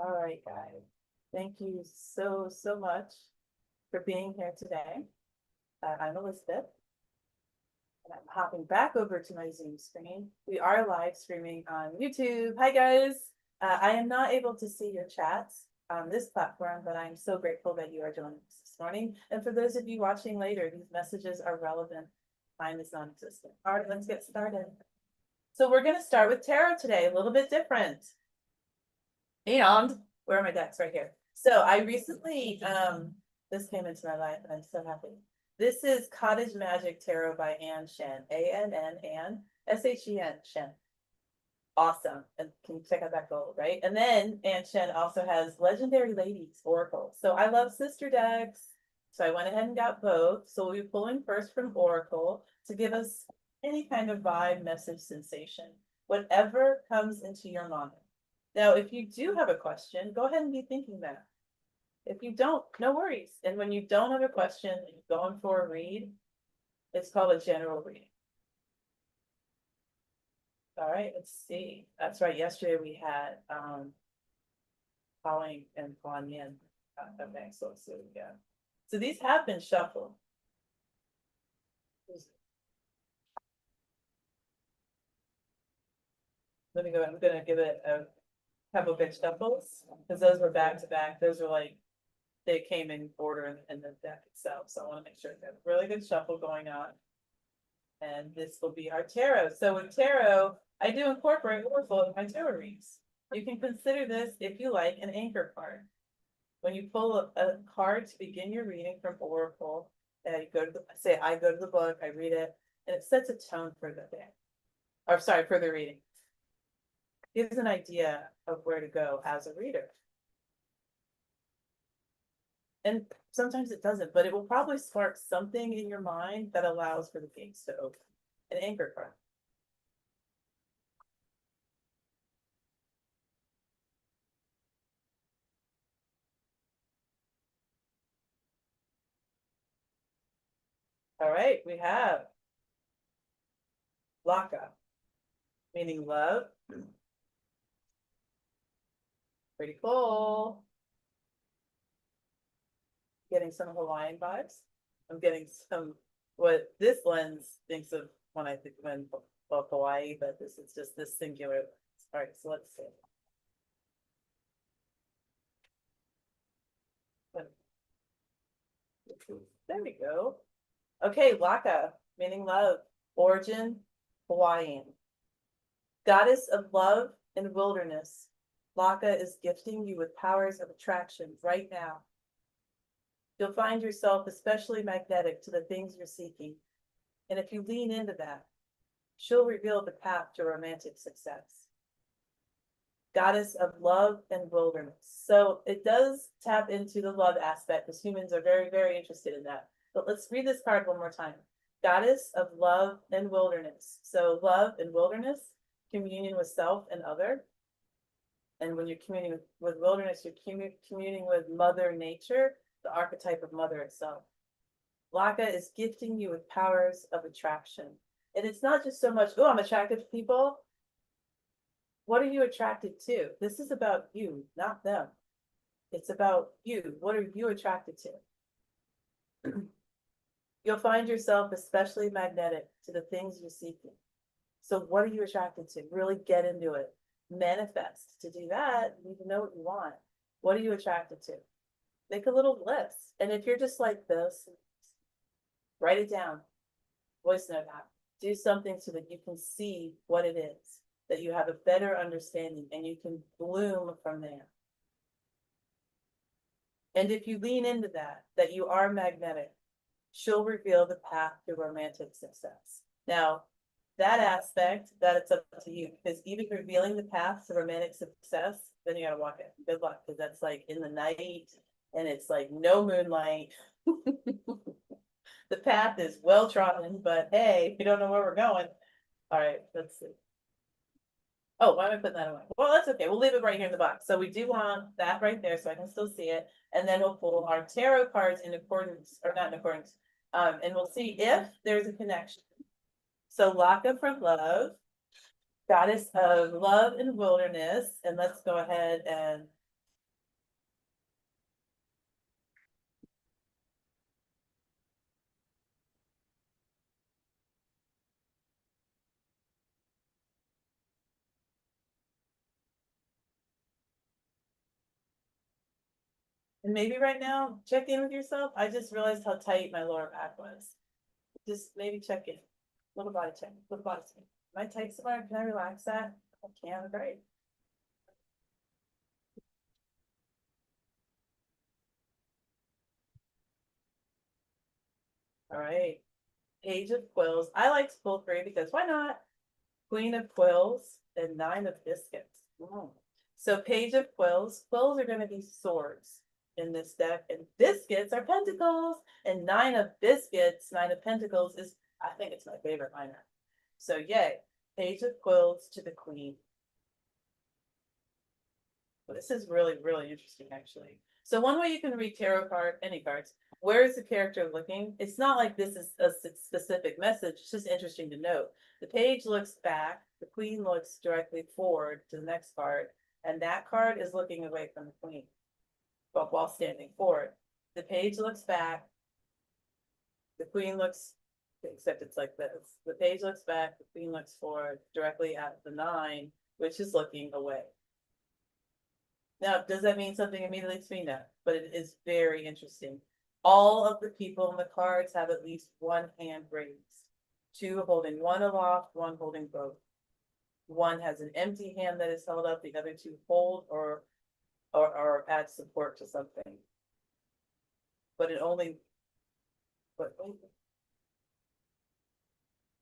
All right, guys. Thank you so much for being here today. I'm Elizabeth, and I'm hopping back over to my Zoom screen. We are live streaming on YouTube. Hi, guys. I am not able to see your chats on this platform, but I'm so grateful that you are joining us this morning. And for those of you watching later, these messages are relevant. Time is non-existent. All right, let's get started. So we're going to start with tarot today, a little bit different. And where are my decks? Right here. So I recently, this came into my life and I'm so happy. This is Cottage Magic Tarot by Ann Shen, Ann, S-H-E-N, Shen. Awesome. And can you check out that gold, right? And then Ann Shen also has Legendary Ladies Oracle. So I love sister decks. So I went ahead and got both. So we'll be pulling first from Oracle to give us any kind of vibe, message, sensation, whatever comes into your mind. Now, if you do have a question, go ahead and be thinking that. If you don't, no worries. And when you don't have a question and you're going for a read, it's called a general reading. All right, let's see. That's right. Yesterday we had Colleen and Kuan Yin. Okay, so let's see what we got. So these have been shuffled. Let me go. I'm gonna give it a couple big shuffles because those were back to back. Those were like they came in order in the deck itself. So I want to make sure we have a really good shuffle going on. And this will be our tarot. So with tarot, I do incorporate Oracle in my tarot reads. You can consider this, if you like, an anchor card. When you pull a card to begin your reading from Oracle, you go to I go to the book, I read it, and it sets a tone for the day. Or sorry, for the reading. Gives an idea of where to go as a reader. And sometimes it doesn't, but it will probably spark something in your mind that allows for the gates to open. An anchor card. All right, we have Laka, meaning love. Pretty cool. Getting some Hawaiian vibes. I'm getting some what this lens thinks of when I think of Hawaii, but this is just this singular. All right, so let's see. There we go. Okay, Laka, meaning love, origin, Hawaiian. Goddess of love and wilderness, Laka is gifting you with powers of attraction right now. You'll find yourself especially magnetic to the things you're seeking. And if you lean into that, she'll reveal the path to romantic success. Goddess of love and wilderness. So it does tap into the love aspect because humans are very interested in that. But let's read this card one more time. Goddess of love and wilderness. So love and wilderness, communion with self and other. And when you're communing with wilderness, you're communing with Mother Nature, the archetype of Mother itself. Laka is gifting you with powers of attraction. And it's not just so much, oh, I'm attracted to people. What are you attracted to? This is about you, not them. It's about you. What are you attracted to? You'll find yourself especially magnetic to the things you're seeking. So what are you attracted to? Really get into it. Manifest. To do that, you need to know what you want. What are you attracted to? Make a little list. And if you're just like this, write it down. Voice note that. Do something so that you can see what it is, that you have a better understanding and you can bloom from there. And if you lean into that you are magnetic, she'll reveal the path to romantic success. Now, that aspect, that it's up to you, because even revealing the path to romantic success, then you gotta walk it. Good luck, because that's like in the night and it's like no moonlight. The path is well trodden, but hey, we don't know where we're going. All right, let's see. Oh, why am I putting that away? Well, that's okay. We'll leave it right here in the box. So we do want that right there so I can still see it. And then we'll pull our tarot cards in accordance, or not in accordance. And we'll see if there's a connection. So Laka from love, goddess of love and wilderness. And let's go ahead and And maybe right now, check in with yourself. I just realized how tight my lower back was. Just maybe check in. Little body check, little body check. Am I tight somewhere? Can I relax that? I can, great. All right. Page of Quills. I like to pull three because why not? Queen of Quills and Nine of Biscuits. Mm. So Page of Quills. Quills are going to be swords in this deck, and biscuits are pentacles. And Nine of Biscuits, Nine of Pentacles is, I think it's my favorite minor. So yay. Page of Quills to the Queen. Well, this is really, really interesting, actually. So one way you can read tarot card, any cards, where is the character looking? It's not like this is a specific message. It's just interesting to note. The page looks back. The queen looks directly forward to the next card. And that card is looking away from the queen, but while standing forward. The page looks back. The queen looks, except it's like this. The page looks back. The queen looks forward directly at the nine, which is looking away. Now, does that mean something immediately to me? No, but it is very interesting. All of the people in the cards have at least one hand raised. Two holding one aloft, one holding both. One has an empty hand that is held up, the other two hold or add support to something. But it only, but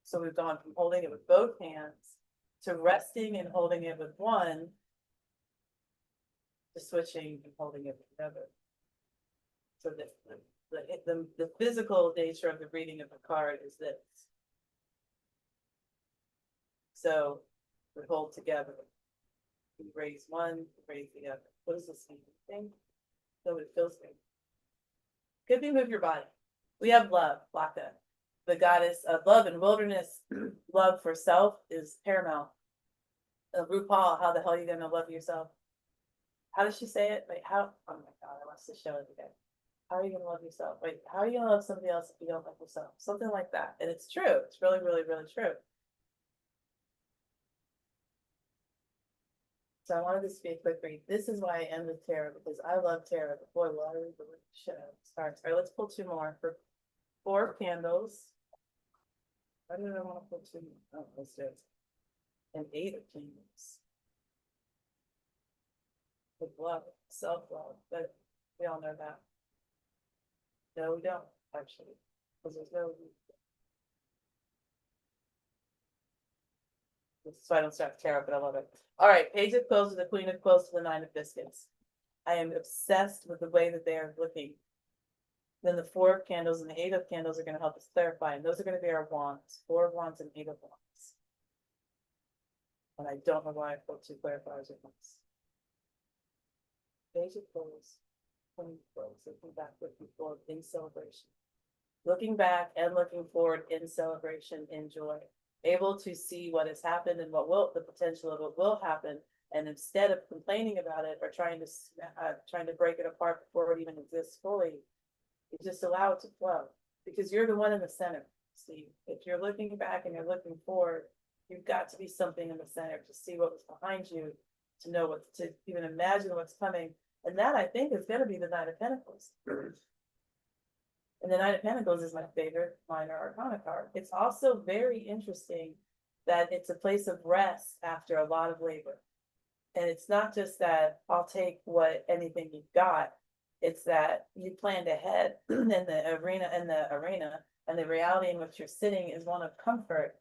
so we've gone from holding it with both hands to resting and holding it with one, to switching and holding it with the other. So the physical nature of the reading of the card is this. So we hold together. We raise one, we raise the other. What does this mean? So it feels good. Could be move your body. We have love, Laka, the goddess of love and wilderness. Love for self is paramount. RuPaul, how the hell are you gonna love yourself? How does she say it? Like how? Oh my god, I want to show it again. How are you gonna love yourself? Wait, how are you gonna love somebody else if you don't love yourself? Something like that. And it's true. It's really, really, really true. So I wanted this to be a quick read. This is why I end with tarot, because I love tarot. Boy, will I read the shit out of these cards. All right, let's pull two more for 4 candles. Why did I want to pull two more? Oh, let's do it. And 8 of candles. With love, self-love, but we all know that. No, we don't, actually, because there's no. This is why I don't start tarot, but I love it. All right, Page of Quills to the Queen of Quills to the Nine of Biscuits. I am obsessed with the way that they are looking. Then the 4 of Candles and the 8 of Candles are going to help us clarify, and those are going to be our wands. 4 of Wands and 8 of Wands. And I don't know why I put 2 clarifiers at once. Page of Quills, Queen of Quills, looking back, looking forward in celebration. Looking back and looking forward in celebration, in joy. Able to see what has happened and what will, the potential of what will happen, and instead of complaining about it or trying to break it apart before it even exists fully, you just allow it to flow, because you're the one in the center, Steve. If you're looking back and you're looking forward, you've got to be something in the center to see what was behind you, to know what, to even imagine what's coming, and that I think is going to be the Nine of Pentacles. And the Nine of Pentacles is my favorite minor arcana card. It's also very interesting that it's a place of rest after a lot of labor. And it's not just that I'll take anything you've got. It's that you planned ahead in the arena, and the reality in which you're sitting is one of comfort.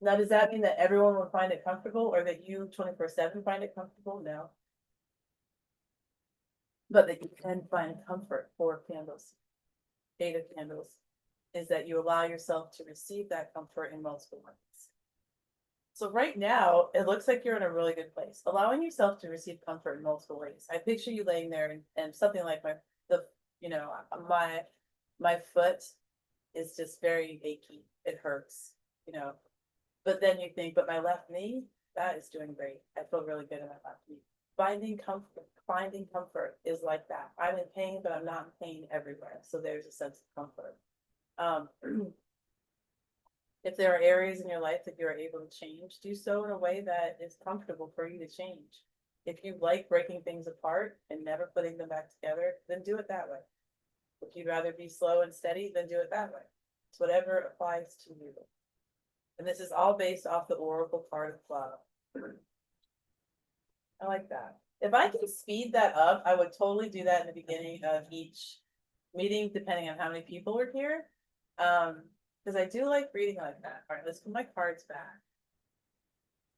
Now, does that mean that everyone will find it comfortable, or that you 24/7 find it comfortable? No. But that you can find comfort. 4 candles. 8 of Candles is that you allow yourself to receive that comfort in multiple ways. So right now, it looks like you're in a really good place, allowing yourself to receive comfort in multiple ways. I picture you laying there and something like my foot is just very achy. It hurts, but then you think, but my left knee, that is doing great. I feel really good in my left knee. Finding comfort is like that. I'm in pain, but I'm not in pain everywhere. So there's a sense of comfort. If there are areas in your life that you're able to change, do so in a way that is comfortable for you to change. If you like breaking things apart and never putting them back together, then do it that way. If you'd rather be slow and steady, then do it that way. It's whatever applies to you. And this is all based off the oracle card of love. I like that. If I can speed that up, I would totally do that in the beginning of each meeting, depending on how many people are here. Because I do like reading like that. All right, let's put my cards back.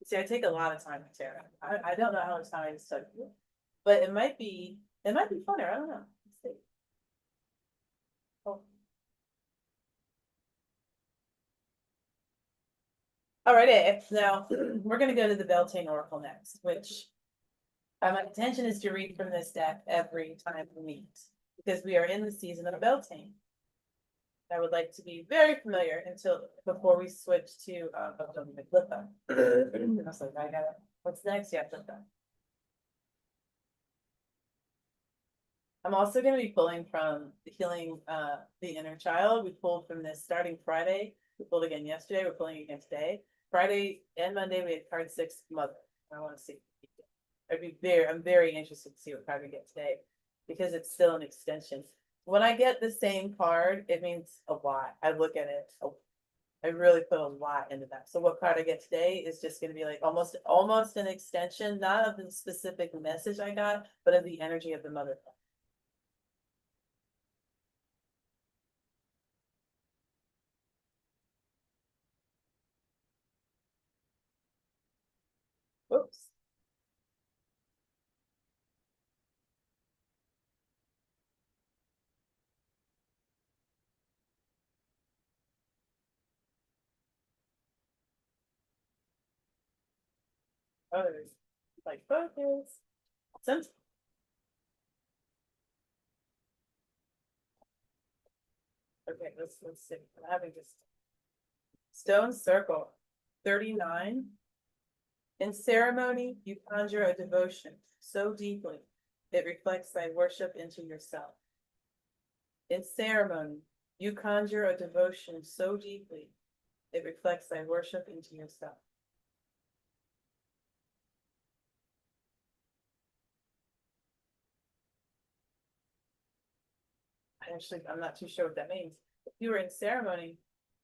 See, I take a lot of time with tarot. I don't know how much time I just took, but it might be funner. I don't know. Let's see. Oh. All right, now we're going to go to the Beltane Oracle next, which my intention is to read from this deck every time we meet, because we are in the season of Beltane. I would like to be very familiar before we switch to don't even flip them. I was like, I got it. What's next? Yeah, flip them. I'm also going to be pulling from the Healing the Inner Child. We pulled from this starting Friday. We pulled again yesterday. We're pulling again today. Friday and Monday we had card 6, Mother. I want to see. I'm very interested to see what card we get today, because it's still an extension. When I get the same card, it means a lot. I look at it. I really put a lot into that. So what card I get today is just going to be like almost an extension, not of the specific message I got, but of the energy of the mother. Oops. Oh, there's like focus. Some Okay, let's see. I'm having this stone circle 39. In ceremony, you conjure a devotion so deeply it reflects thy worship into yourself. In ceremony, you conjure a devotion so deeply it reflects thy worship into yourself. Actually, I'm not too sure what that means. If you were in ceremony,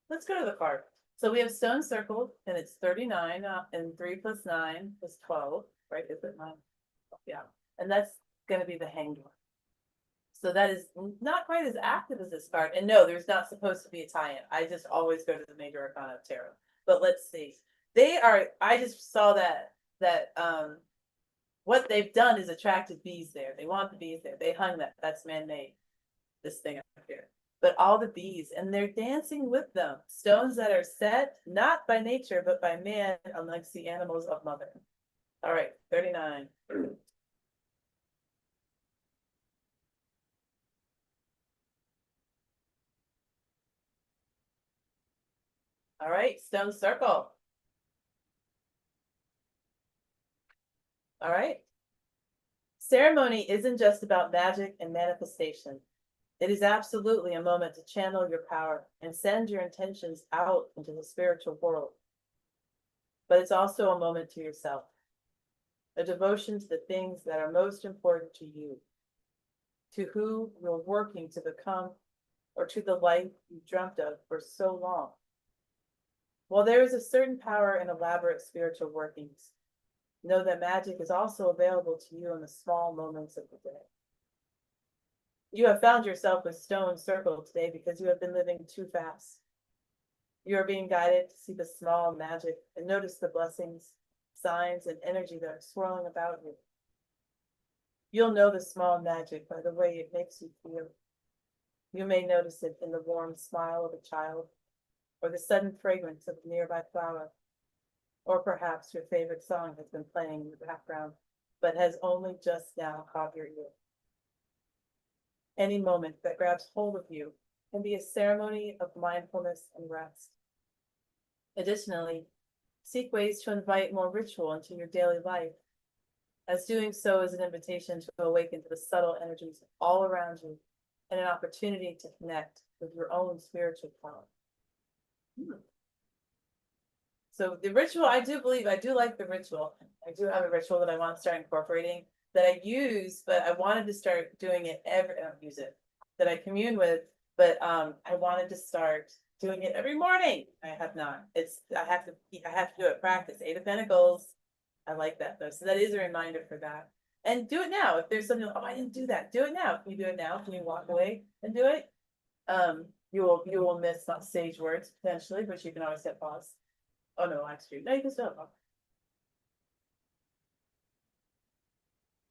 let's go to the card. So we have stone circled, and it's 39, and 3 plus 9 is 12, right? Is it 9? Yeah. And that's going to be the Hanged One. So that is not quite as active as this card. And no, there's not supposed to be a tie-in. I just always go to the Major Arcana of Tarot. But let's see. I just saw that what they've done is attracted bees there. They want the bees there. They hung that. That's man-made, this thing up here. But all the bees, and they're dancing with them. Stones that are set, not by nature, but by man amongst the animals of mother. All right, 39. All right, stone circle. All right. Ceremony isn't just about magic and manifestation. It is absolutely a moment to channel your power and send your intentions out into the spiritual world. But it's also a moment to yourself, a devotion to the things that are most important to you, to who you're working to become, or to the life you dreamt of for so long. While there is a certain power in elaborate spiritual workings, know that magic is also available to you in the small moments of the day. You have found yourself with stone circled today because you have been living too fast. You are being guided to see the small magic and notice the blessings, signs, and energy that are swirling about you. You'll know the small magic by the way it makes you feel. You may notice it in the warm smile of a child, or the sudden fragrance of a nearby flower, or perhaps your favorite song has been playing in the background, but has only just now caught your ear. Any moment that grabs hold of you can be a ceremony of mindfulness and rest. Additionally, seek ways to invite more ritual into your daily life, as doing so is an invitation to awaken to the subtle energies all around you and an opportunity to connect with your own spiritual power. So the ritual, I do like the ritual. I do have a ritual that I want to start incorporating that I use, but I wanted to start doing it I don't use it, that I commune with, but I wanted to start doing it every morning. I have not. I have to do it practice. Eight of Pentacles. I like that though. So that is a reminder for that. And do it now. If there's something, oh, I didn't do that. Do it now. Can you do it now? Can you walk away and do it? You will miss some sage words potentially, but you can always hit pause. Oh no, actually, no, you can still.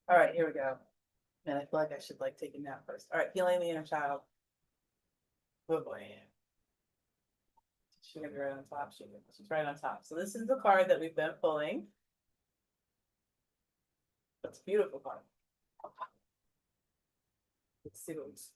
All right, here we go. Man, I feel like I should like take a nap first. All right, healing the inner child. Oh boy. She's gonna be right on top. She's right on top. So this is the card that we've been pulling. It's a beautiful card. Let's see what we see.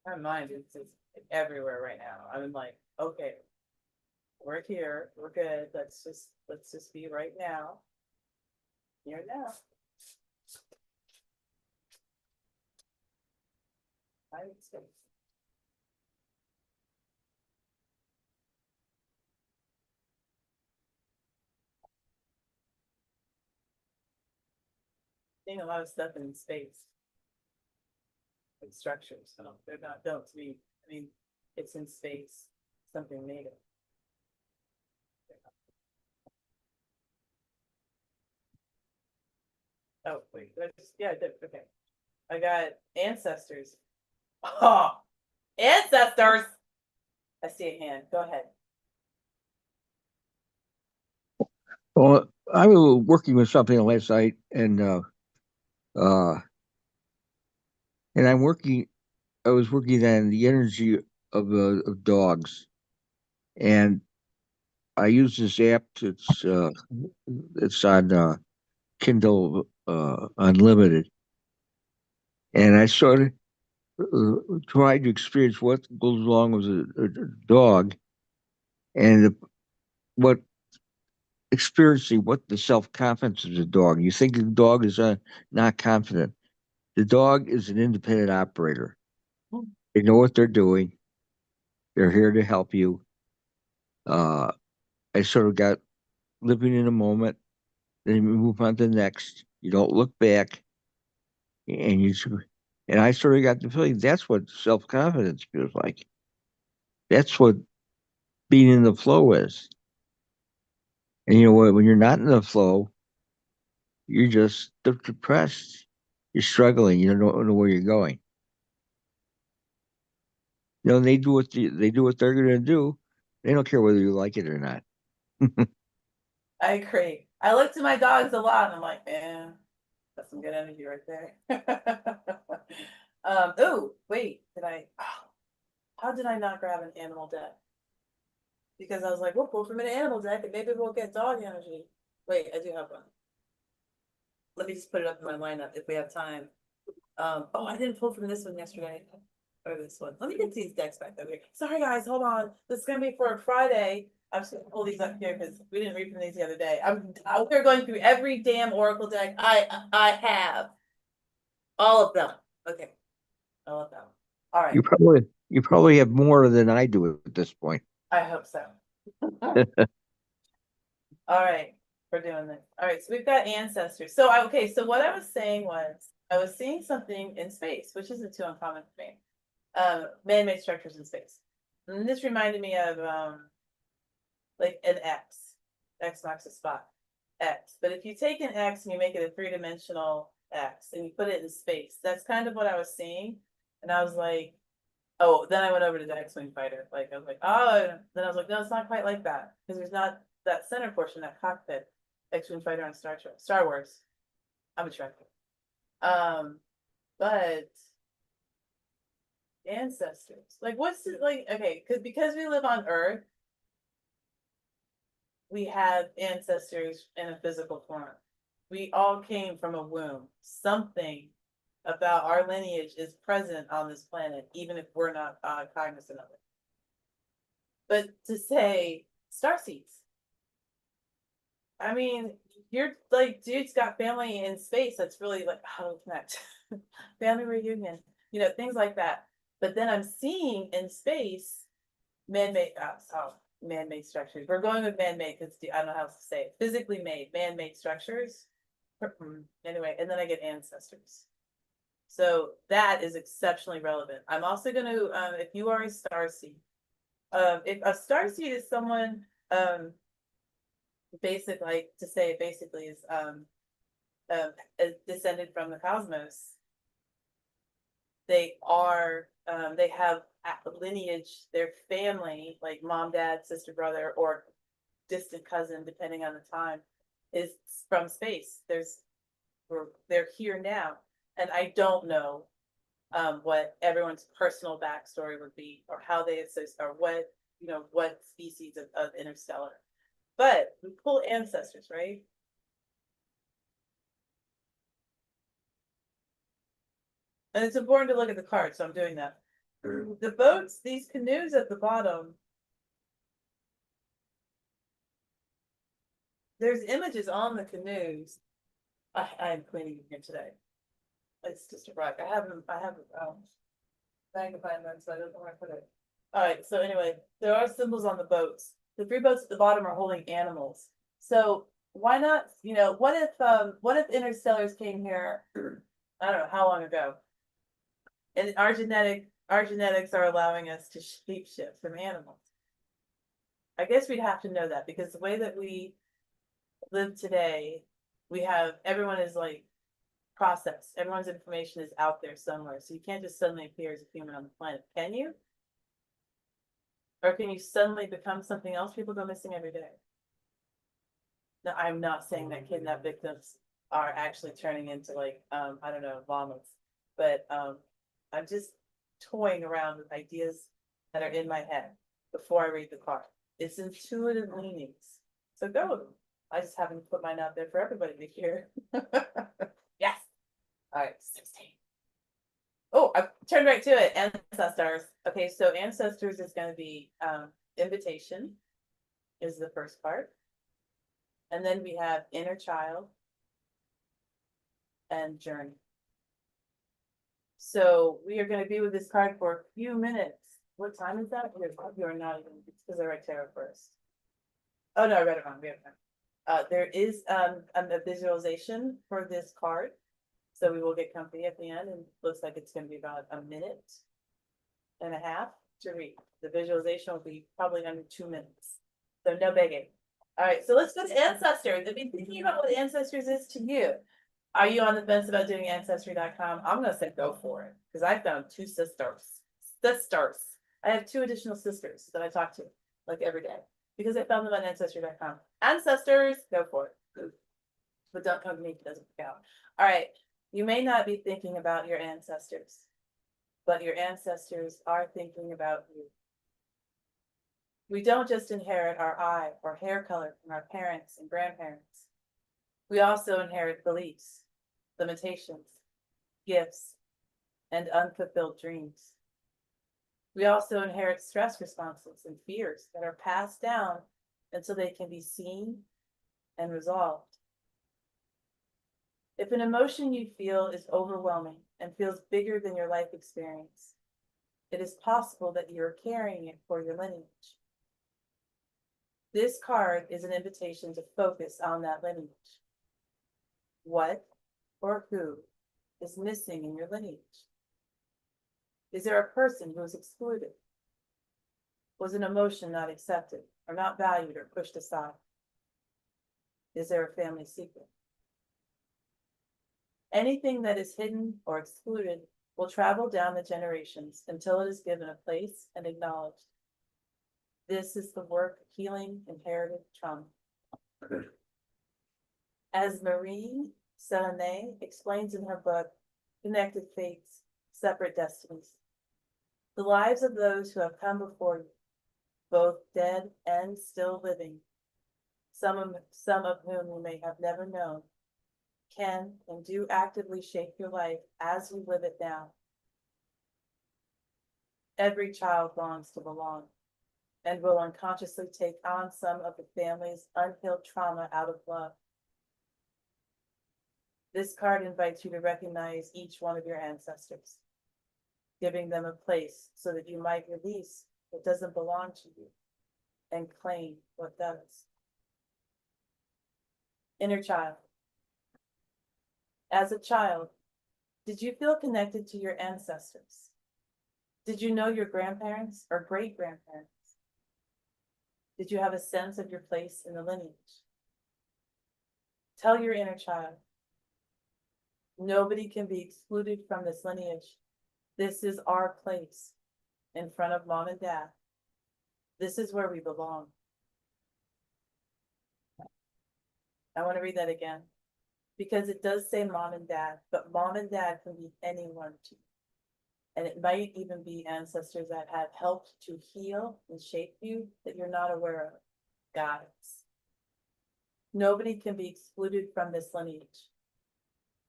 My mind is just everywhere right now. I'm like, okay, we're here, we're good. Let's just be right now. Here now. I would say. Seeing a lot of stuff in space, like structures. So they're not built to be. I mean, it's in space, something native. Oh wait, yeah, I did. Okay, I got ancestors. Oh, ancestors! I see a hand. Go ahead. Well, I was working with something last night, uh, and I'm working. I was working on the energy of dogs, and I use this app. It's on Kindle Unlimited, and I sort of tried to experience what goes along with a dog, and what experiencing what the self confidence of the dog. You think the dog is not confident. The dog is an independent operator. They know what they're doing. They're here to help you. Uh, I sort of got living in a moment, then you move on to the next. You don't look back, and and I sort of got the feeling that's what self confidence feels like. That's what being in the flow is. And you know what? When you're not in the flow, you're just depressed. You're struggling. You don't know where you're going. You know, they do they do what they're going to do. They don't care whether you like it or not. I agree. I look to my dogs a lot, and I'm like, man, that's some good energy right there. Oh, wait, how did I not grab an animal deck? Because I was like, we'll pull from an animal deck and maybe we'll get dog energy. Wait, I do have one. Let me just put it up in my lineup if we have time. Oh, I didn't pull from this one yesterday. Or this one. Let me get these decks back over here. Sorry guys, hold on. This is gonna be for Friday. I'm just gonna pull these up here because we didn't read from these the other day. We're going through every damn Oracle deck I have. All of them. Okay. All of them. All right. You probably have more than I do at this point. I hope so. All right. We're doing this. All right. So we've got ancestors. Okay. So what I was saying was I was seeing something in space, which isn't too uncommon for me. Man-made structures in space. And this reminded me of like an X. X marks a spot. X. But if you take an X and you make it a three-dimensional X and you put it in space, that's kind of what I was seeing. And I was like, oh, then I went over to the X-Wing fighter. Like I was like, oh, then I was like, no, it's not quite like that. Because there's not that center portion, that cockpit. X-Wing fighter on Star Wars. I'm a Trekkie. But ancestors. Like what's it like okay, because we live on Earth, we have ancestors in a physical form. We all came from a womb. Something about our lineage is present on this planet, even if we're not cognizant of it. But to say starseeds, I mean, you're like, dude's got family in space. That's really like, how to connect. Family reunion, things like that. But then I'm seeing in space man-made, man-made structures. We're going with man-made because I don't know how to say it. Physically made, man-made structures. Anyway, and then I get ancestors. So that is exceptionally relevant. I'm also going to, if you are a starseed, if a starseed is someone, basically is descended from the cosmos. They are, they have a lineage, their family, like mom, dad, sister, brother, or distant cousin, depending on the time, is from space. They're here now. And I don't know what everyone's personal backstory would be, or how they assist, or what species of interstellar. But we pull ancestors, right? And it's important to look at the card, so I'm doing that. The boats, these canoes at the bottom, there's images on the canoes. I am cleaning here today. It's just a rock. I have magnifying lens, so I don't know where I put it. All right, so anyway, there are symbols on the boats. The 3 boats at the bottom are holding animals. So why not, what if interstellars came here, I don't know how long ago, and our genetics are allowing us to shapeshift from animals. I guess we'd have to know that, because the way that we live today, everyone is like processed. Everyone's information is out there somewhere. So you can't just suddenly appear as a human on the planet, can you? Or can you suddenly become something else? People go missing every day. Now, I'm not saying that kidnap victims are actually turning into like, I don't know, llamas, but I'm just toying around with ideas that are in my head before I read the card. It's intuitive leanings. So go with them. I just haven't put mine out there for everybody to hear. Yes. All right, 16. Oh, I turned right to it. Ancestors. Okay, so ancestors is going to be invitation is the first part. And then we have inner child and journey. So we are going to be with this card for a few minutes. What time is that? You're not even, it's because I read tarot first. Oh no, I read it wrong. We have time. There is a visualization for this card. So we will get company at the end, and it looks like it's going to be about a minute and a half to read. The visualization will be probably under 2 minutes. So no begging. All right, so let's go to ancestors. If you're thinking about what ancestors is to you, are you on the fence about doing ancestry.com? I'm going to say go for it, because I found 2 sisters. I have 2 additional sisters that I talk to like every day, because I found them on ancestry.com. Ancestors, go for it. But don't come to me if it doesn't work out. All right, you may not be thinking about your ancestors, but your ancestors are thinking about you. We don't just inherit our eye or hair color from our parents and grandparents. We also inherit beliefs, limitations, gifts, and unfulfilled dreams. We also inherit stress responses and fears that are passed down until they can be seen and resolved. If an emotion you feel is overwhelming and feels bigger than your life experience, it is possible that you are carrying it for your lineage. This card is an invitation to focus on that lineage. What or who is missing in your lineage? Is there a person who is excluded? Was an emotion not accepted or not valued or pushed aside? Is there a family secret? Anything that is hidden or excluded will travel down the generations until it is given a place and acknowledged. This is the work of healing inherited trauma. As Marie Selené explains in her book, Connected Fates, Separate Destinies, the lives of those who have come before you, both dead and still living, some of whom you may have never known, can and do actively shape your life as you live it now. Every child longs to belong and will unconsciously take on some of the family's unhealed trauma out of love. This card invites you to recognize each one of your ancestors, giving them a place so that you might release what doesn't belong to you and claim what does. Inner child. As a child, did you feel connected to your ancestors? Did you know your grandparents or great-grandparents? Did you have a sense of your place in the lineage? Tell your inner child, nobody can be excluded from this lineage. This is our place in front of mom and dad. This is where we belong. I want to read that again because it does say mom and dad, but mom and dad can be anyone too. And it might even be ancestors that have helped to heal and shape you that you're not aware of. Guides. Nobody can be excluded from this lineage.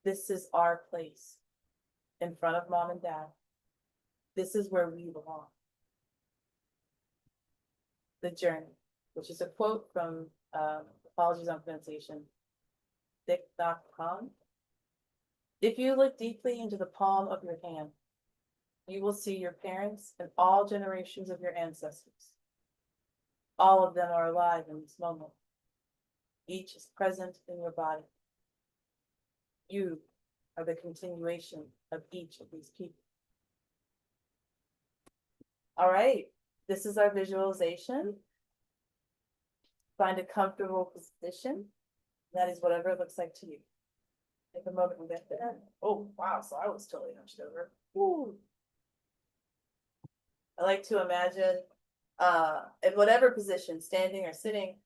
This is our place in front of mom and dad. This is where we belong. The Journey, which is a quote from Apologies on Pronunciation, Thick.com. If you look deeply into the palm of your hand, you will see your parents and all generations of your ancestors. All of them are alive in this moment. Each is present in your body. You are the continuation of each of these people. All right, this is our visualization. Find a comfortable position. That is whatever it looks like to you. Take a moment and get there. Oh, wow, so I was totally hunched over. Ooh. I like to imagine in whatever position, standing or sitting,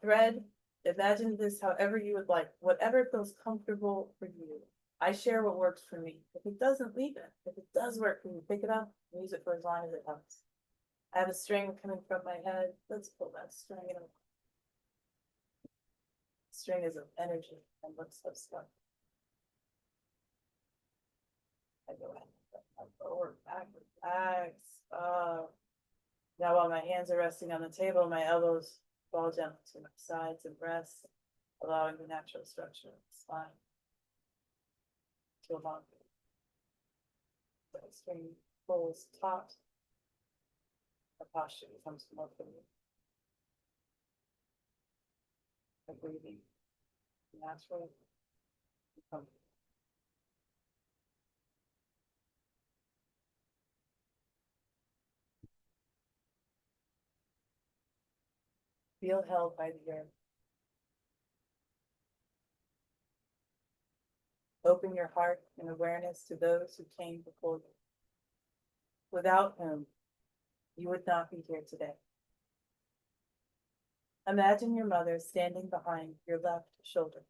thread, imagine this however you would like, whatever feels comfortable for you. I share what works for me. If it doesn't, leave it. If it does work for you, pick it up and use it for as long as it helps. I have a string coming from my head. Let's pull that string in. String is of energy and looks so stuck. I go ahead. Forward, backward, relax. Now while my hands are resting on the table, my elbows fall gently to my sides and breasts, allowing the natural structure of the spine to elongate. The string pulls taut, the posture becomes more familiar. The breathing natural and comfortable. Feel held by the earth. Open your heart and awareness to those who came before you, without whom you would not be here today. Imagine your mother standing behind your left shoulder.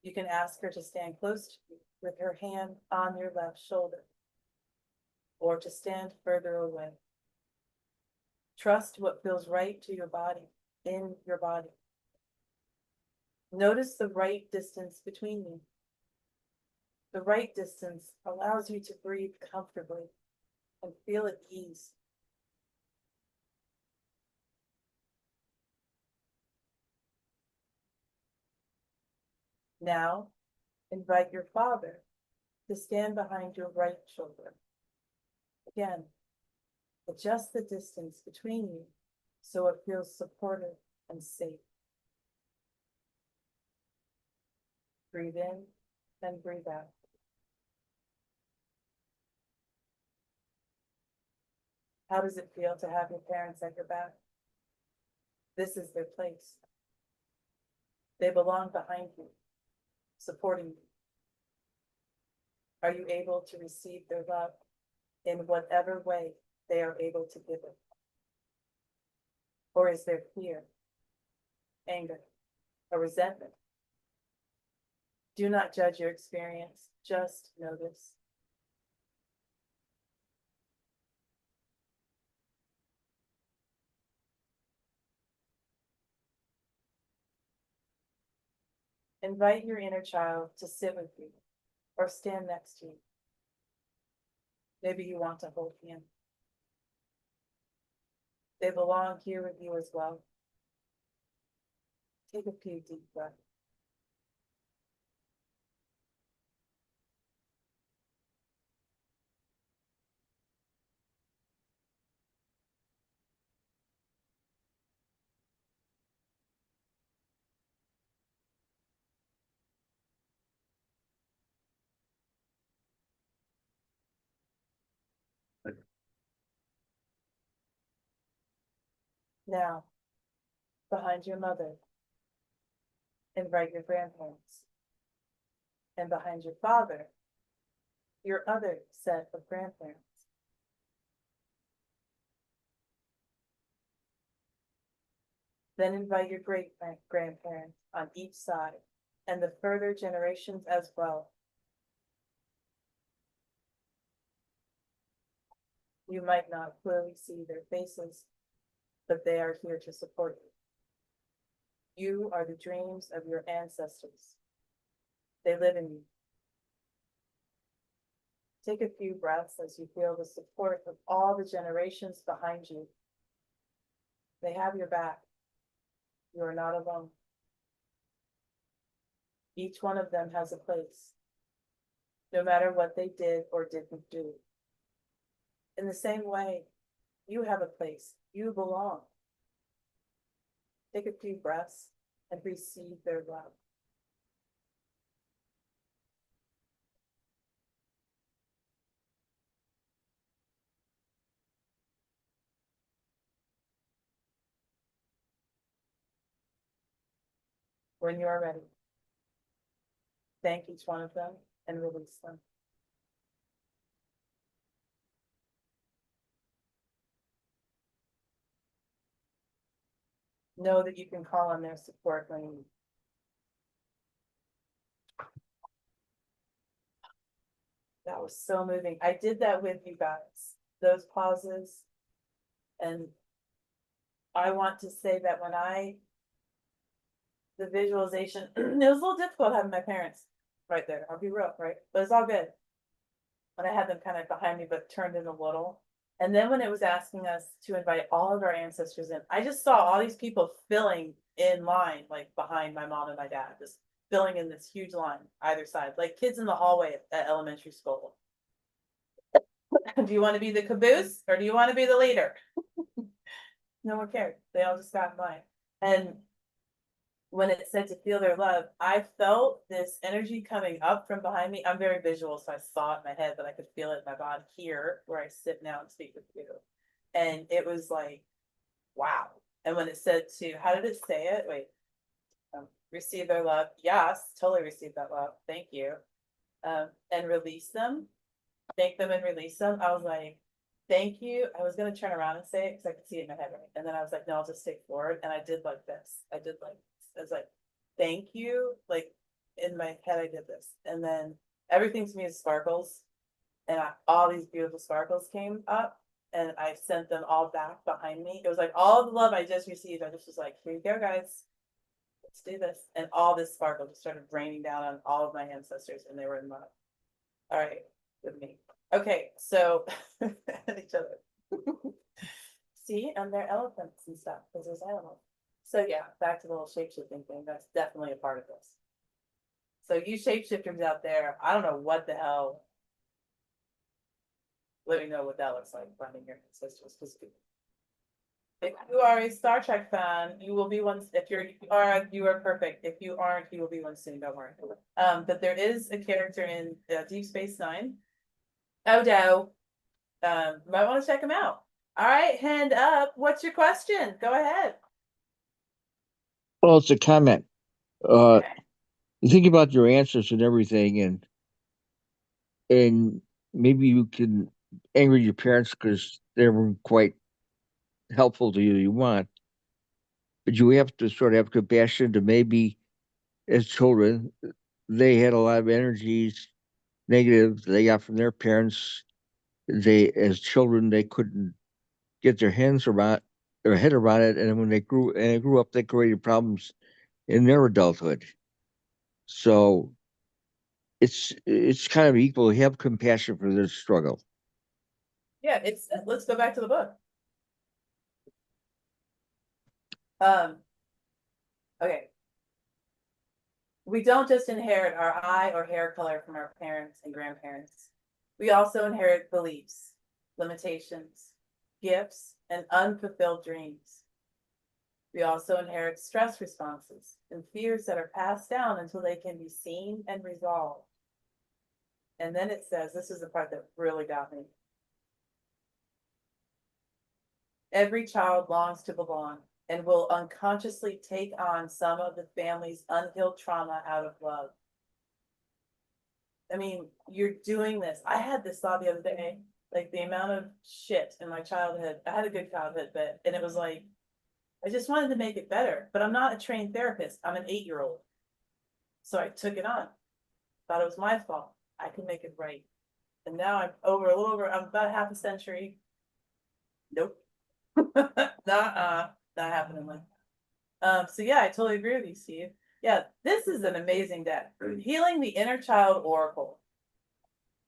You can ask her to stand close to you with her hand on your left shoulder, or to stand further away. Trust what feels right to your body, in your body. Notice the right distance between you. The right distance allows you to breathe comfortably and feel at ease. Now, invite your father to stand behind your right shoulder. Again, adjust the distance between you so it feels supportive and safe. Breathe in and breathe out. How does it feel to have your parents at your back? This is their place. They belong behind you, supporting you. Are you able to receive their love in whatever way they are able to give it? Or is there fear, anger, or resentment? Do not judge your experience, just notice. Invite your inner child to sit with you or stand next to you. Maybe you want to hold hands. They belong here with you as well. Take a few deep breaths. Now, behind your mother, invite your grandparents. And behind your father, your other set of grandparents. Then invite your great grandparents on each side and the further generations as well. You might not clearly see their faces, but they are here to support you. You are the dreams of your ancestors. They live in you. Take a few breaths as you feel the support of all the generations behind you. They have your back. You are not alone. Each one of them has a place, no matter what they did or didn't do. In the same way, you have a place. You belong. Take a few breaths and receive their love. When you are ready, thank each one of them and release them. Know that you can call on their support when you need. That was so moving. I did that with you guys, those pauses. And I want to say that the visualization, it was a little difficult having my parents right there. I'll be real, right? But it's all good. When I had them kind of behind me, but turned in a little. And then when it was asking us to invite all of our ancestors in, I just saw all these people filling in line, like behind my mom and my dad, just filling in this huge line either side, like kids in the hallway at elementary school. Do you want to be the caboose or do you want to be the leader? No one cared. They all just got in line. And when it said to feel their love, I felt this energy coming up from behind me. I'm very visual, so I saw it in my head, but I could feel it in my body here where I sit now and speak with you. And it was like, wow. And when it said to, how did it say it? Wait, receive their love. Yes, totally receive that love. Thank you. And release them. Thank them and release them. I was like, thank you. I was going to turn around and say it because I could see it in my head. Right? And then I was like, no, I'll just take forward. And I did like this. I was like, thank you. Like in my head, I did this. And then everything to me is sparkles. And all these beautiful sparkles came up and I sent them all back behind me. It was like all the love I just received. I just was like, here you go, guys. Let's do this. And all this sparkle just started raining down on all of my ancestors and they were in love. All right, with me. Okay, so each other. See, and they're elephants and stuff because there's animals. So yeah, back to the little shapeshifting thing. That's definitely a part of this. So you shapeshifters out there, I don't know what the hell. Let me know what that looks like finding your ancestors. Because if you are a Star Trek fan, you will be one. If you are perfect. If you aren't, you will be one soon. Don't worry. But there is a character in Deep Space Nine. Odo. Might want to check him out. All right, hand up. What's your question? Go ahead. Well, it's a comment. Uh, think about your answers and everything, and maybe you can anger your parents because they weren't quite helpful to you. You want, but you have to sort of have compassion to maybe as children they had a lot of energies negative they got from their parents. They as children they couldn't get their head around it, and when they grew up, they created problems in their adulthood. So it's kind of equal. Have compassion for their struggle. Yeah, let's go back to the book. Um, okay. We don't just inherit our eye or hair color from our parents and grandparents. We also inherit beliefs, limitations, gifts, and unfulfilled dreams. We also inherit stress responses and fears that are passed down until they can be seen and resolved. And then it says, this is the part that really got me. Every child longs to belong and will unconsciously take on some of the family's unhealed trauma out of love. I mean, you're doing this. I had this thought the other day, like the amount of shit in my childhood. I had a good childhood, and it was like, I just wanted to make it better, but I'm not a trained therapist. I'm an 8-year-old. So I took it on. Thought it was my fault. I can make it right. And now I'm about half a century. Nope. Not happening like that. So yeah, I totally agree with you, Steve. Yeah, this is an amazing deck. Healing the Inner Child Oracle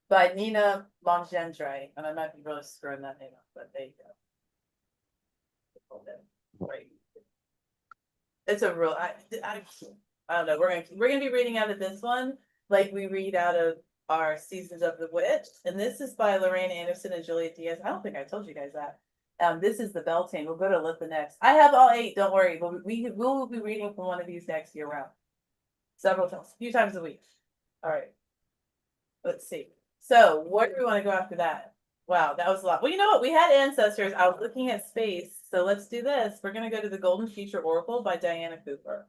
by Nina Mongendre. And I might be really screwing that name up, but there you go. Right. It's a real I don't know. We're gonna be reading out of this one like we read out of our Seasons of the Witch. And this is by Lorraine Anderson and Julia Diaz. I don't think I told you guys that. This is the Beltane. We'll go to Litha next. I have all 8, don't worry. But we will be reading from one of these decks year round. Several times, a few times a week. All right. Let's see. So where do we want to go after that? Wow, that was a lot. Well, you know what? We had ancestors. I was looking at space. So let's do this. We're going to go to the Golden Future Oracle by Diana Cooper.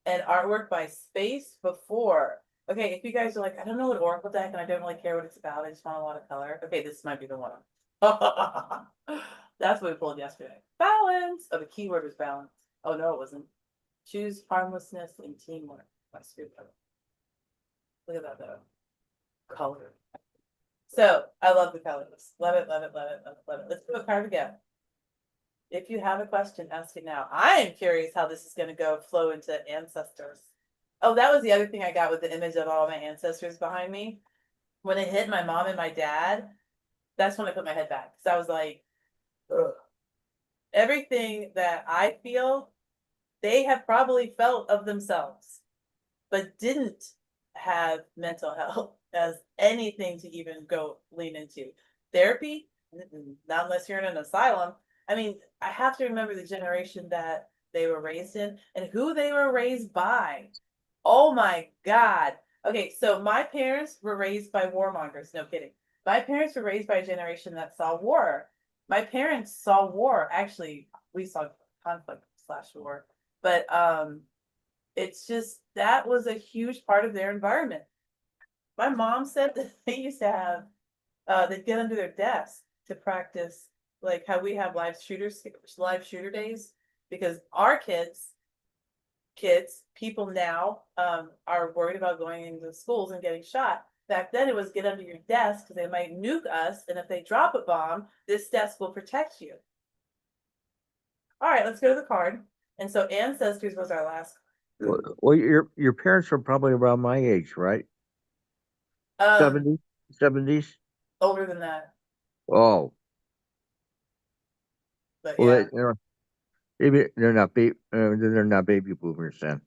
And artwork by Space Before. Okay, if you guys are like, I don't know what Oracle deck and I don't really care what it's about, I just want a lot of color. Okay, this might be the one. That's what we pulled yesterday. Balance. Oh, the keyword was balance. Oh no, it wasn't. Choose harmlessness and teamwork. My scoop. Look at that though. Color. So I love the colors. Love it, love it, love it, love it, love it. Let's do a card again. If you have a question, ask it now. I am curious how this is going to flow into ancestors. Oh, that was the other thing I got with the image of all my ancestors behind me. When it hit my mom and my dad, that's when I put my head back. Because I was like, ugh. Everything that I feel, they have probably felt of themselves, but didn't have mental health as anything to even go lean into. Therapy, not unless you're in an asylum. I mean, I have to remember the generation that they were raised in and who they were raised by. Oh my God. Okay, so my parents were raised by warmongers. No kidding. My parents were raised by a generation that saw war. My parents saw war. Actually, we saw conflict/war. But it's just that was a huge part of their environment. My mom said that they used to have they'd get under their desk to practice like how we have live shooter days, because our kids, people now are worried about going into schools and getting shot. Back then it was get under your desk because they might nuke us, and if they drop a bomb, this desk will protect you. All right, let's go to the card. And so ancestors was our last. Well, your parents were probably around my age, right? 70s, 70s. Older than that, Oh, but well, yeah. maybe they're not baby boomers then.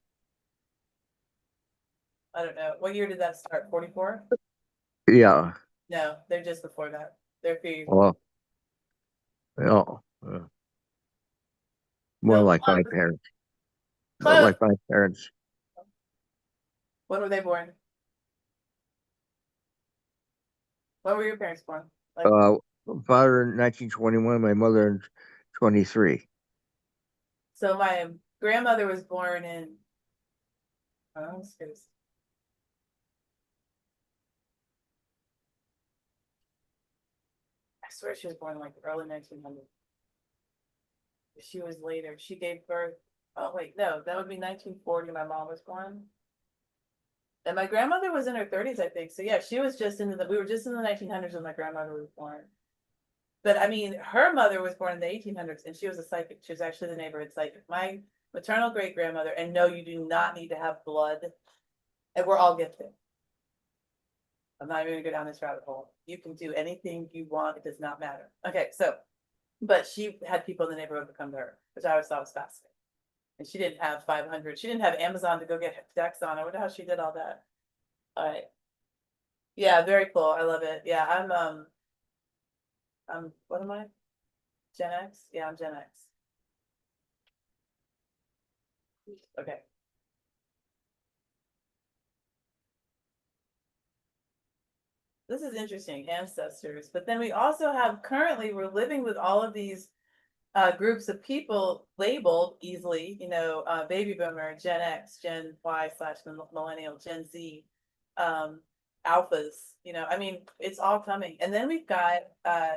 I don't know. What year did that start? 44? Yeah. No, they're just before that. They're a few years. Well, well, more No, like my parents. More close. like my parents. When were they born? When were your parents born? Like, Father in 1921, my mother in 23. so my grandmother was born in, oh, excuse. I swear she was born in like the early 1900s. She was later. She gave birth. Oh wait, no, that would be 1940. My mom was born. And my grandmother was in her 30s, I think. So yeah, she was just we were just in the 1900s when my grandmother was born. But I mean, her mother was born in the 1800s and she was a psychic. She was actually the neighborhood psychic. My maternal great grandmother, and no, you do not need to have blood. And we're all gifted. I'm not even gonna go down this rabbit hole. You can do anything you want, it does not matter. Okay, so, but she had people in the neighborhood who come to her, which I always thought was fascinating. And she didn't have 500, she didn't have Amazon to go get decks on. I wonder how she did all that. All right. Yeah, very cool. I love it. Yeah, I'm what am I? Gen X? Yeah, I'm Gen X. Okay. This is interesting, ancestors. But then we also have currently, we're living with all of these groups of people labeled easily, baby boomer, Gen X, Gen Y slash millennial, Gen Z, alphas, I mean, it's all coming. And then we've got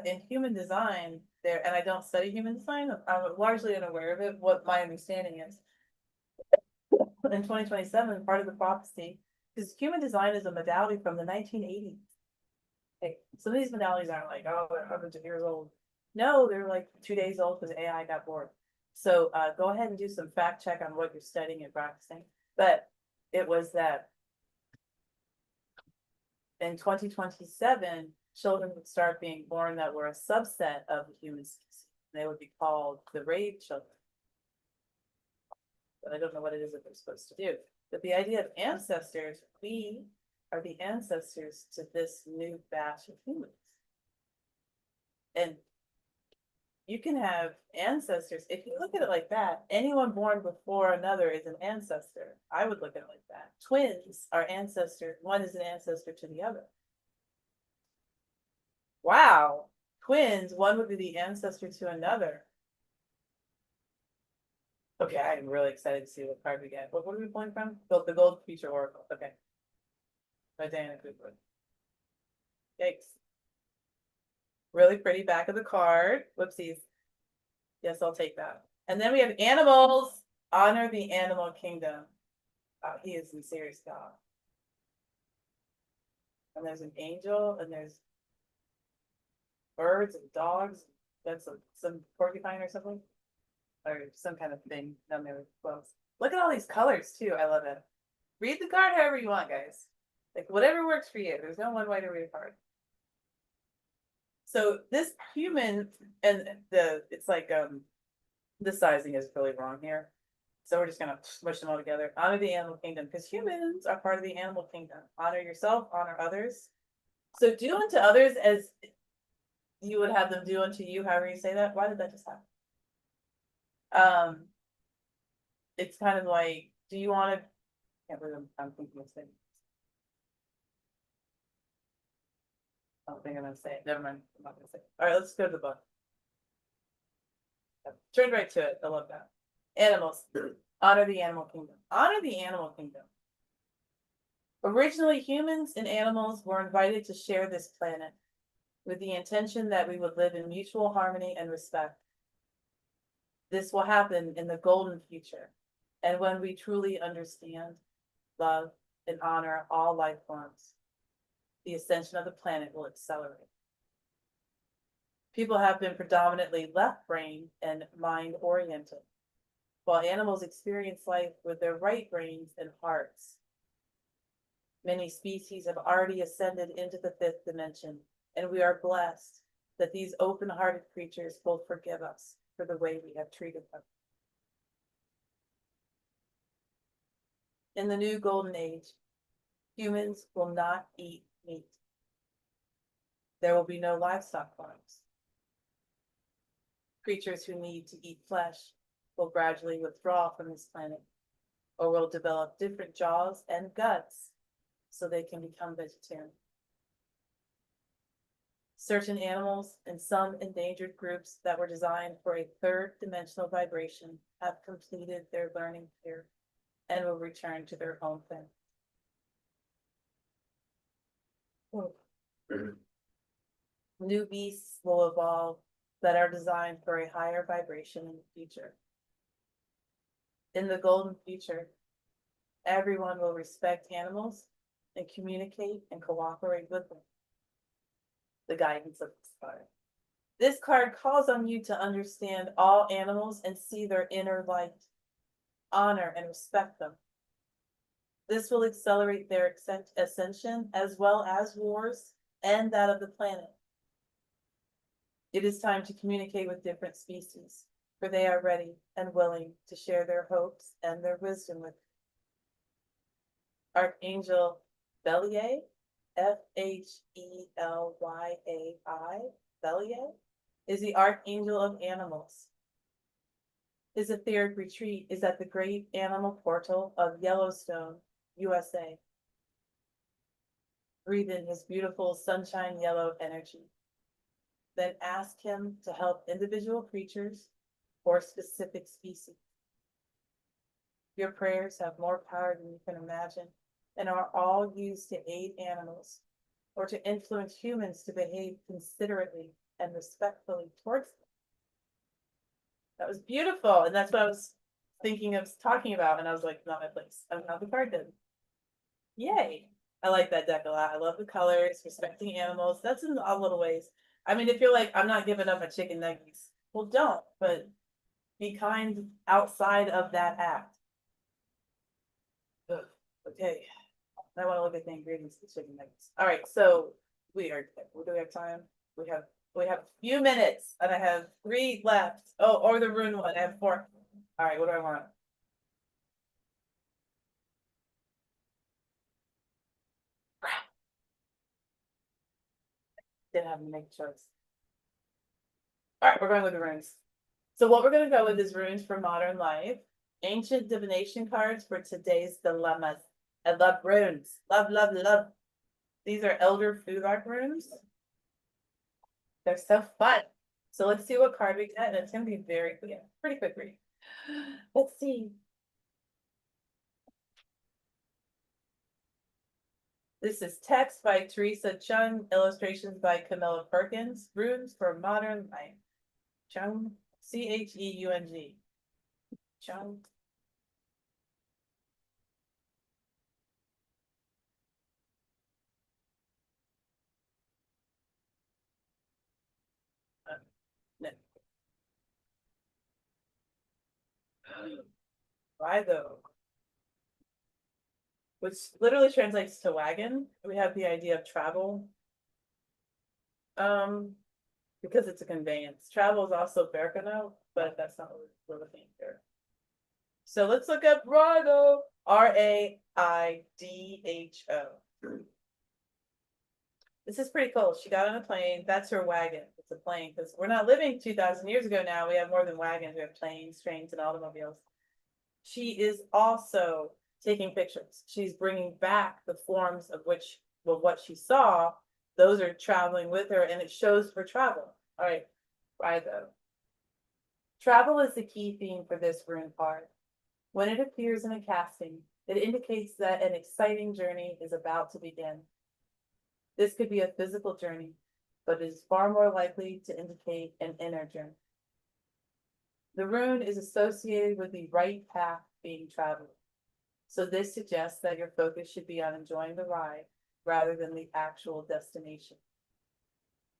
in human design there, and I don't study human design, I'm largely unaware of it. What my understanding is in 2027, part of the prophecy, because human design is a modality from the 1980s. Okay, some of these modalities aren't like, oh, they're hundreds of years old. No, they're like 2 days old because AI got bored. So go ahead and do some fact check on what you're studying and practicing. But it was that in 2027, children would start being born that were a subset of the human species. They would be called the rave children. But I don't know what it is that they're supposed to do. But the idea of ancestors, we are the ancestors to this new batch of humans. And you can have ancestors. If you look at it like that, anyone born before another is an ancestor. I would look at it like that. Twins are ancestors. One is an ancestor to the other. Wow. Twins, one would be the ancestor to another. Okay, I'm really excited to see what card we get. What are we pulling from? The Gold Future Oracle. Okay. By Diana Goodwood. Yikes. Really pretty back of the card. Whoopsies. Yes, I'll take that. And then we have animals. Honor the animal kingdom. He is some serious God. And there's an angel, and there's birds and dogs. That's some porcupine or something, or some kind of thing down there with clothes. Look at all these colors too. I love it. Read the card however you want, guys. Like whatever works for you. There's no one way to read a card. So this human and it's like the sizing is really wrong here. So we're just gonna smush them all together. Honor the animal kingdom, because humans are part of the animal kingdom. Honor yourself, honor others. So do unto others as you would have them do unto you, however you say that. Why did that just happen? It's kind of like, do you want to, can't believe I'm thinking of things. I don't think I'm gonna say it. Never mind. I'm not gonna say it. All right, let's go to the book. Turn right to it. I love that. Animals. Honor the animal kingdom. Honor the animal kingdom. Originally, humans and animals were invited to share this planet with the intention that we would live in mutual harmony and respect. This will happen in the golden future, and when we truly understand, love, and honor all life forms, the ascension of the planet will accelerate. People have been predominantly left brain and mind oriented, while animals experience life with their right brains and hearts. Many species have already ascended into the fifth dimension, and we are blessed that these open-hearted creatures will forgive us for the way we have treated them. In the new golden age, humans will not eat meat. There will be no livestock farms. Creatures who need to eat flesh will gradually withdraw from this planet, or will develop different jaws and guts so they can become vegetarian. Certain animals and some endangered groups that were designed for a third dimensional vibration have completed their learning here and will return to their home planet. New beasts will evolve that are designed for a higher vibration in the future. In the golden future, everyone will respect animals and communicate and cooperate with them. The guidance of this card. This card calls on you to understand all animals and see their inner light. honor and respect them. This will accelerate their ascension as well as yours and that of the planet. It is time to communicate with different species, for they are ready and willing to share their hopes and their wisdom with you. Archangel Bellier, Phelyaii, Bellier, is the Archangel of Animals. His etheric retreat is at the Great Animal Portal of Yellowstone, USA. Breathe in his beautiful sunshine yellow energy. Then ask him to help individual creatures or specific species. Your prayers have more power than you can imagine and are all used to aid animals or to influence humans to behave considerately and respectfully towards them. That was beautiful. And that's what I was thinking of talking about. And I was like, not my place. I'm not the card then. Yay. I like that deck a lot. I love the colors, respecting animals. That's in all little ways. I mean, if you're like, I'm not giving up my chicken nuggets, well, don't, but be kind outside of that act. Ugh. Okay. I want to look at the ingredients of the chicken nuggets. All right, so do we have time? We have a few minutes, and I have 3 left. Oh, or the rune one. I have 4. All right, what do I want? Didn't have to make a choice. All right, we're going with the runes. So what we're going to go with is runes for modern life, ancient divination cards for today's dilemmas. I love runes. Love, love, love. These are Elder Futhark runes. They're so fun. So let's see what card we get, and it's going to be very quick, pretty quick read. Let's see. This is text by Teresa Chung, illustrations by Camilla Perkins, runes for modern life. Chung, Cheung. Chung. No. Why though? Which literally translates to wagon. We have the idea of travel. Because it's a conveyance. Travel is also Berkano, but that's not what we're looking here. So let's look up Raido. Raidho. This is pretty cool. She got on a plane. That's her wagon. It's a plane because we're not living 2,000 years ago now. We have more than wagons. We have planes, trains, and automobiles. She is also taking pictures. She's bringing back the forms of which, well, what she saw. Those are traveling with her, and it shows for travel. All right, Raido. Travel is the key theme for this rune card. When it appears in a casting, it indicates that an exciting journey is about to begin. This could be a physical journey, but it is far more likely to indicate an inner journey. The rune is associated with the right path being traveled. So this suggests that your focus should be on enjoying the ride rather than the actual destination.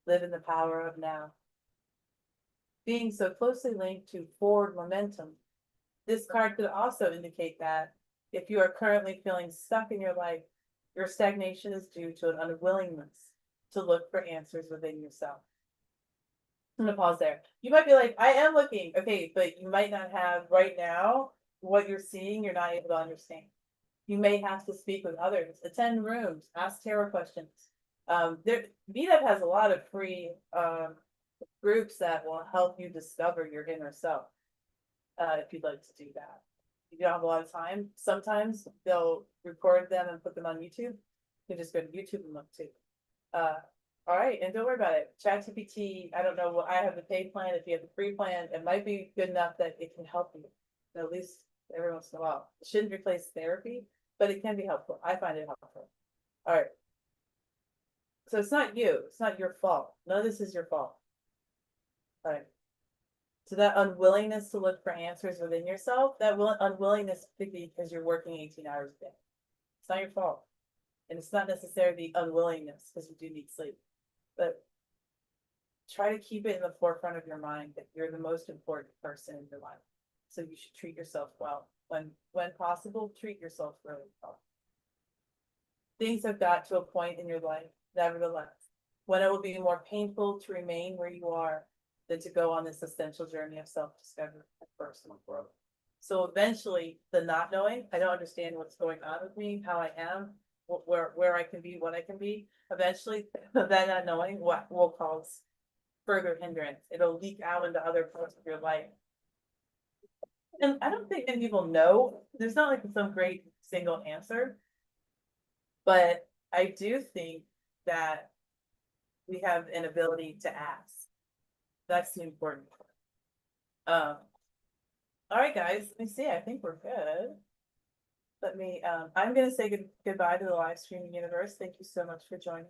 Live in the power of now. Being so closely linked to forward momentum, this card could also indicate that if you are currently feeling stuck in your life, your stagnation is due to an unwillingness to look for answers within yourself. I'm gonna pause there. You might be like, I am looking. Okay, but you might not have right now what you're seeing, you're not able to understand. You may have to speak with others, attend rooms, ask tarot questions. Meetup has a lot of free groups that will help you discover your inner self. If you'd like to do that. If you don't have a lot of time, sometimes they'll record them and put them on YouTube. You can just go to YouTube and look too. All right, and don't worry about it. ChatGPT, I don't know what I have the paid plan. If you have the free plan, it might be good enough that it can help you. At least every once in a while. It shouldn't replace therapy, but it can be helpful. I find it helpful. All right. So it's not you. It's not your fault. None of this is your fault. All right. So that unwillingness to look for answers within yourself, that unwillingness could be because you're working 18 hours a day. It's not your fault. And it's not necessarily the unwillingness because you do need sleep. But try to keep it in the forefront of your mind that you're the most important person in your life. So you should treat yourself well. When possible, treat yourself really well. Things have got to a point in your life, nevertheless, when it will be more painful to remain where you are than to go on this essential journey of self-discovery and personal growth. So eventually, the not knowing, I don't understand what's going on with me, how I am, where I can be, what I can be. Eventually, that not knowing what will cause further hindrance. It'll leak out into other parts of your life. And I don't think many people know. There's not like some great single answer. But I do think that we have an ability to ask. That's the important part. All right, guys, let me see. I think we're good. I'm gonna say goodbye to the live streaming universe. Thank you so much for joining